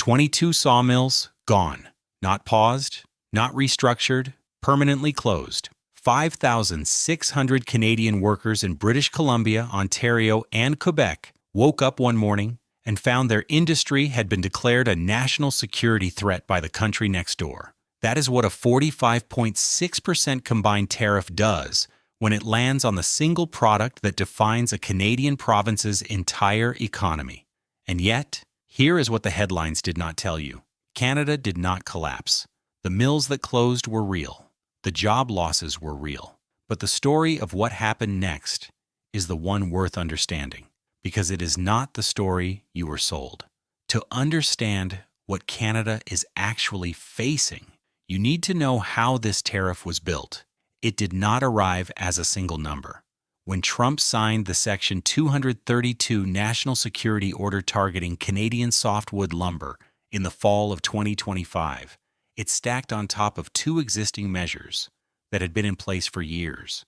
22 sawmills gone, not paused, not restructured, permanently closed. 5,600 Canadian workers in British Columbia, Ontario, and Quebec woke up one morning and found their industry had been declared a national security threat by the country next door. That is what a 45.6% combined tariff does when it lands on the single product that defines a Canadian province's entire economy. And yet, here is what the headlines did not tell you. Canada did not collapse. The mills that closed were real. The job losses were real. But the story of what happened next is the one worth understanding, because it is not the story you were sold. To understand what Canada is actually facing, you need to know how this tariff was built. It did not arrive as a single number. When Trump signed the Section 232 National Security Order targeting Canadian softwood lumber in the fall of 2025, it stacked on top of two existing measures that had been in place for years.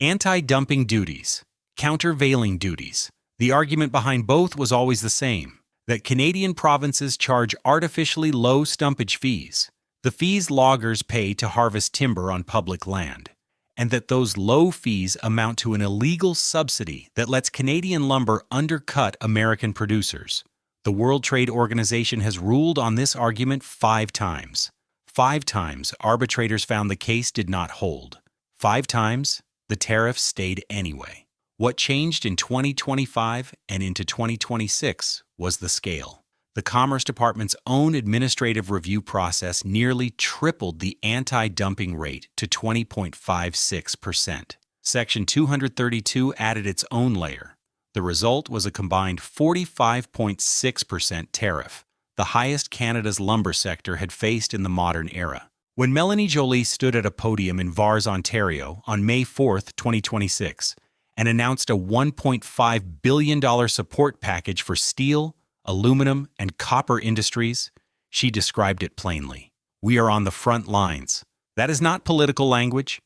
Anti-dumping duties, countervailing duties. The argument behind both was always the same, that Canadian provinces charge artificially low stumpage fees, the fees loggers pay to harvest timber on public land, and that those low fees amount to an illegal subsidy that lets Canadian lumber undercut American producers. The World Trade Organization has ruled on this argument 5 times. 5 times, arbitrators found the case did not hold. 5 times, the tariff stayed anyway. What changed in 2025 and into 2026 was the scale. The Commerce Department's own administrative review process nearly tripled the anti-dumping rate to 20.56%. Section 232 added its own layer. The result was a combined 45.6% tariff, the highest Canada's lumber sector had faced in the modern era. When Melanie Joly stood at a podium in Vars, Ontario on May 4, 2026, and announced a $1.5 billion support package for steel, aluminum, and copper industries, she described it plainly. We are on the front lines. That is not political language.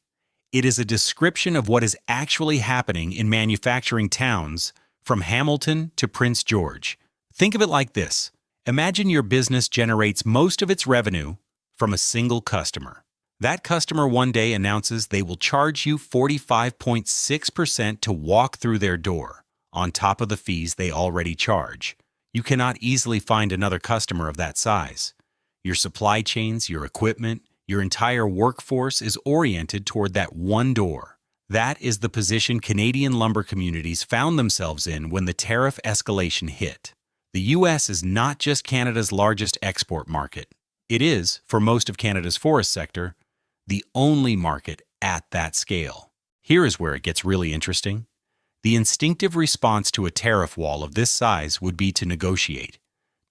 It is a description of what is actually happening in manufacturing towns from Hamilton to Prince George. Think of it like this. Imagine your business generates most of its revenue from a single customer. That customer one day announces they will charge you 45.6% to walk through their door, on top of the fees they already charge. You cannot easily find another customer of that size. Your supply chains, your equipment, your entire workforce is oriented toward that one door. That is the position Canadian lumber communities found themselves in when the tariff escalation hit. The U.S. is not just Canada's largest export market. It is, for most of Canada's forest sector, the only market at that scale. Here is where it gets really interesting. The instinctive response to a tariff wall of this size would be to negotiate,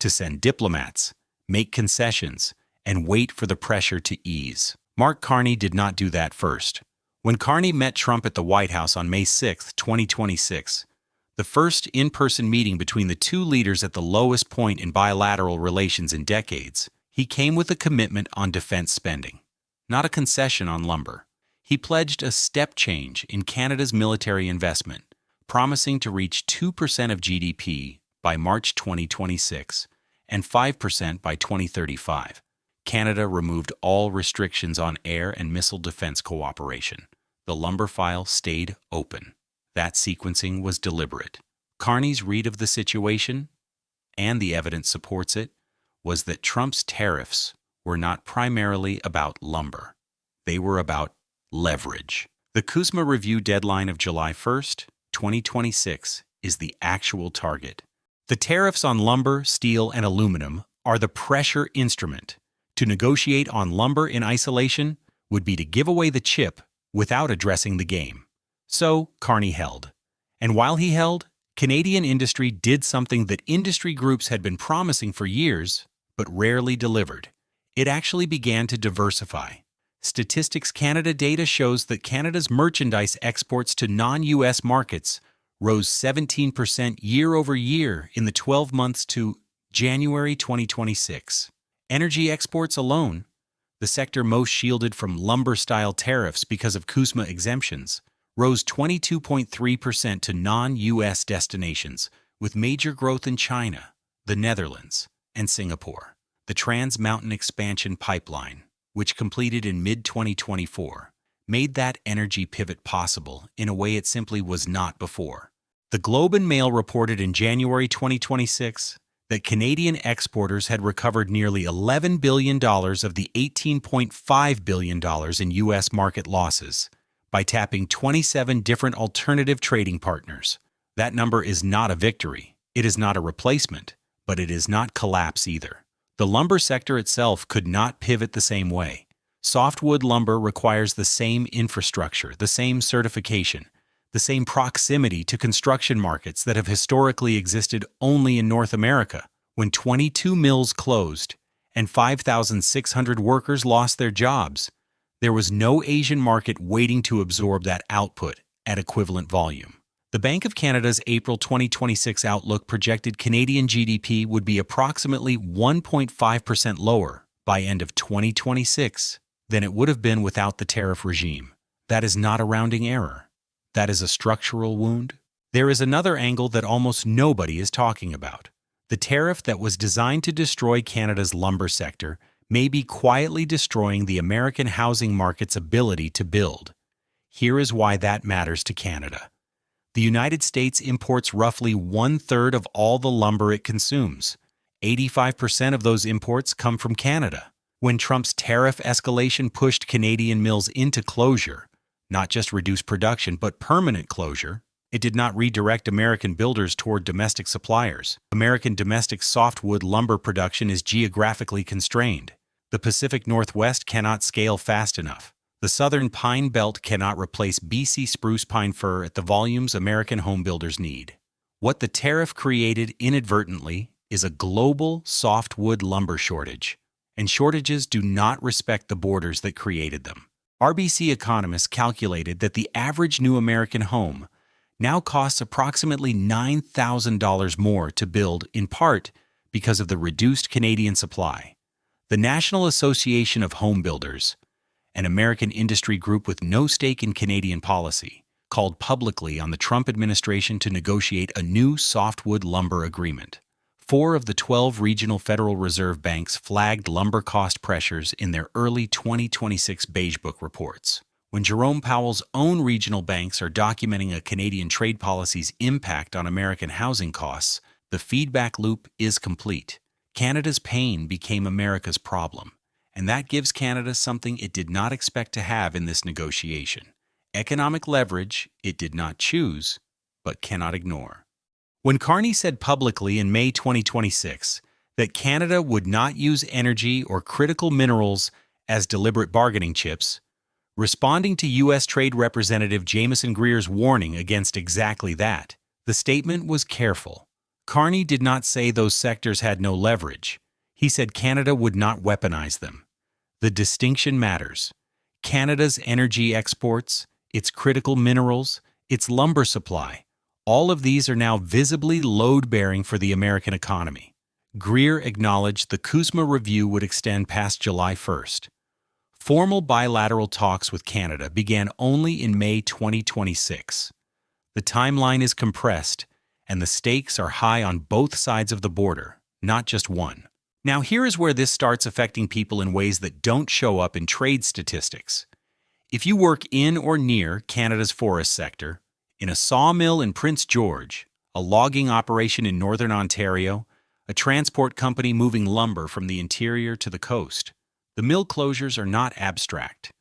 to send diplomats, make concessions, and wait for the pressure to ease. Mark Carney did not do that first. When Carney met Trump at the White House on May 6, 2026, the first in-person meeting between the two leaders at the lowest point in bilateral relations in decades, he came with a commitment on defense spending, not a concession on lumber. He pledged a step change in Canada's military investment, promising to reach 2% of GDP by March 2026 and 5% by 2035. Canada removed all restrictions on air and missile defense cooperation. The lumber file stayed open. That sequencing was deliberate. Carney's read of the situation, and the evidence supports it, was that Trump's tariffs were not primarily about lumber. They were about leverage. The CUSMA review deadline of July 1st, 2026 is the actual target. The tariffs on lumber, steel, and aluminum are the pressure instrument. To negotiate on lumber in isolation would be to give away the chip without addressing the game. So, Carney held. And while he held, Canadian industry did something that industry groups had been promising for years, but rarely delivered. It actually began to diversify. Statistics Canada data shows that Canada's merchandise exports to non-U.S. markets rose 17% year over year in the 12 months to January 2026. Energy exports alone, the sector most shielded from lumber-style tariffs because of CUSMA exemptions, rose 22.3% to non-U.S. destinations, with major growth in China, the Netherlands, and Singapore. The Trans Mountain Expansion Pipeline, which completed in mid-2024, made that energy pivot possible in a way it simply was not before. The Globe and Mail reported in January 2026 that Canadian exporters had recovered nearly $11 billion of the $18.5 billion in U.S. market losses by tapping 27 different alternative trading partners. That number is not a victory, it is not a replacement, but it is not collapse either. The lumber sector itself could not pivot the same way. Softwood lumber requires the same infrastructure, the same certification, the same proximity to construction markets that have historically existed only in North America. When 22 mills closed and 5,600 workers lost their jobs, there was no Asian market waiting to absorb that output at equivalent volume. The Bank of Canada's April 2026 outlook projected Canadian GDP would be approximately 1.5% lower by end of 2026 than it would have been without the tariff regime. That is not a rounding error. That is a structural wound. There is another angle that almost nobody is talking about. The tariff that was designed to destroy Canada's lumber sector may be quietly destroying the American housing market's ability to build. Here is why that matters to Canada. The United States imports roughly 1/3 of all the lumber it consumes. 85% of those imports come from Canada. When Trump's tariff escalation pushed Canadian mills into closure, not just reduced production, but permanent closure, it did not redirect American builders toward domestic suppliers. American domestic softwood lumber production is geographically constrained. The Pacific Northwest cannot scale fast enough. The Southern Pine Belt cannot replace BC spruce pine fir at the volumes American homebuilders need. What the tariff created inadvertently is a global softwood lumber shortage, and shortages do not respect the borders that created them. RBC Economics calculated that the average new American home now costs approximately $9,000 more to build, in part because of the reduced Canadian supply. The National Association of Home Builders, an American industry group with no stake in Canadian policy, called publicly on the Trump administration to negotiate a new softwood lumber agreement. 4 of the 12 regional Federal Reserve banks flagged lumber cost pressures in their early 2026 Beige Book reports. When Jerome Powell's own regional banks are documenting a Canadian trade policy's impact on American housing costs, the feedback loop is complete. Canada's pain became America's problem, and that gives Canada something it did not expect to have in this negotiation. Economic leverage it did not choose, but cannot ignore. When Carney said publicly in May 2026 that Canada would not use energy or critical minerals as deliberate bargaining chips, responding to U.S. Trade Representative Jameson Greer's warning against exactly that, the statement was careful. Carney did not say those sectors had no leverage. He said Canada would not weaponize them. The distinction matters. Canada's energy exports, its critical minerals, its lumber supply, all of these are now visibly load-bearing for the American economy. Greer acknowledged the CUSMA review would extend past July 1st. Formal bilateral talks with Canada began only in May 2026. The timeline is compressed, and the stakes are high on both sides of the border, not just one. Now here is where this starts affecting people in ways that don't show up in trade statistics. If you work in or near Canada's forest sector, in a sawmill in Prince George, a logging operation in northern Ontario, a transport company moving lumber from the interior to the coast, the mill closures are not abstract.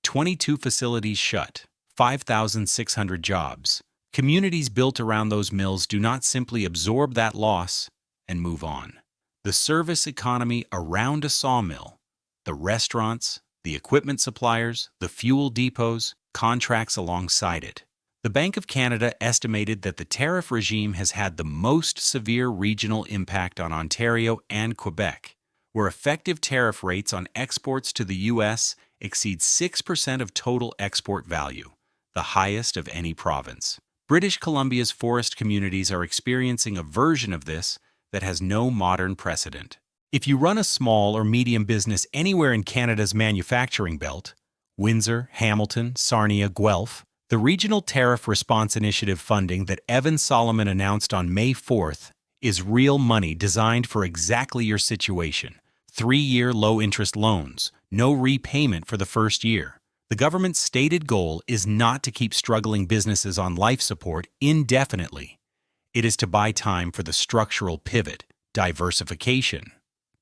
22 facilities shut, 5,600 jobs. Communities built around those mills do not simply absorb that loss and move on. The service economy around a sawmill, the restaurants, the equipment suppliers, the fuel depots, contracts alongside it. The Bank of Canada estimated that the tariff regime has had the most severe regional impact on Ontario and Quebec, where effective tariff rates on exports to the U.S. exceed 6% of total export value, the highest of any province. British Columbia's forest communities are experiencing a version of this that has no modern precedent. If you run a small or medium business anywhere in Canada's manufacturing belt, Windsor, Hamilton, Sarnia, Guelph, the Regional Tariff Response Initiative funding that Evan Solomon announced on May 4th is real money designed for exactly your situation. 3-year low-interest loans, no repayment for the first year. The government's stated goal is not to keep struggling businesses on life support indefinitely. It is to buy time for the structural pivot, diversification,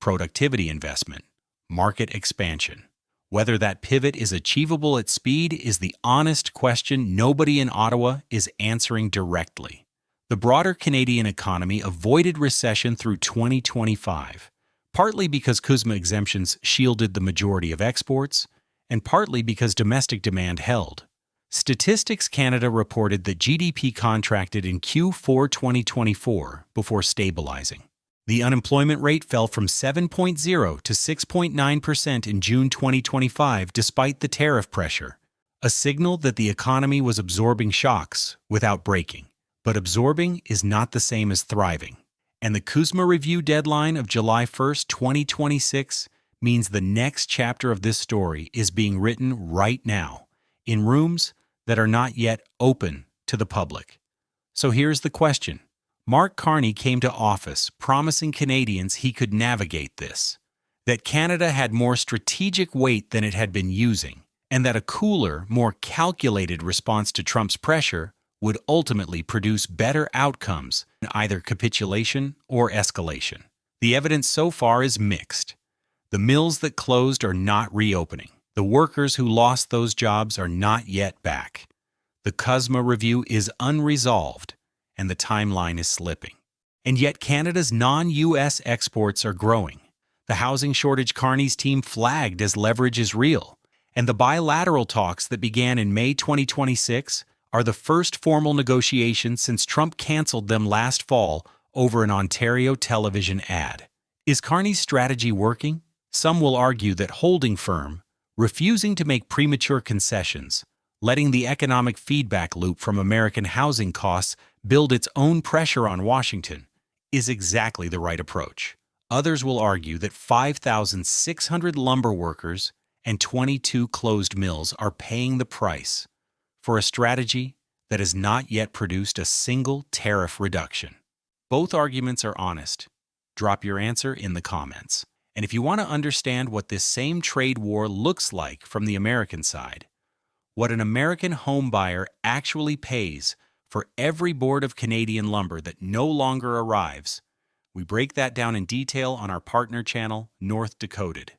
productivity investment, market expansion. Whether that pivot is achievable at speed is the honest question nobody in Ottawa is answering directly. The broader Canadian economy avoided recession through 2025, partly because CUSMA exemptions shielded the majority of exports, and partly because domestic demand held. Statistics Canada reported that GDP contracted in Q4 2024 before stabilizing. The unemployment rate fell from 7.0% to 6.9% in June 2025 despite the tariff pressure, a signal that the economy was absorbing shocks without breaking. But absorbing is not the same as thriving. And the CUSMA review deadline of July 1, 2026 means the next chapter of this story is being written right now, in rooms that are not yet open to the public. So here's the question. Mark Carney came to office promising Canadians he could navigate this, that Canada had more strategic weight than it had been using, and that a cooler, more calculated response to Trump's pressure would ultimately produce better outcomes in either capitulation or escalation. The evidence so far is mixed. The mills that closed are not reopening. The workers who lost those jobs are not yet back. The CUSMA review is unresolved, and the timeline is slipping. And yet Canada's non-U.S. exports are growing. The housing shortage Carney's team flagged as leverage is real, and the bilateral talks that began in May 2026 are the first formal negotiations since Trump canceled them last fall over an Ontario television ad. Is Carney's strategy working? Some will argue that holding firm, refusing to make premature concessions, letting the economic feedback loop from American housing costs build its own pressure on Washington, is exactly the right approach. Others will argue that 5,600 lumber workers and 22 closed mills are paying the price for a strategy that has not yet produced a single tariff reduction. Both arguments are honest. Drop your answer in the comments. And if you want to understand what this same trade war looks like from the American side, what an American home buyer actually pays for every board of Canadian lumber that no longer arrives, we break that down in detail on our partner channel, North Decoded.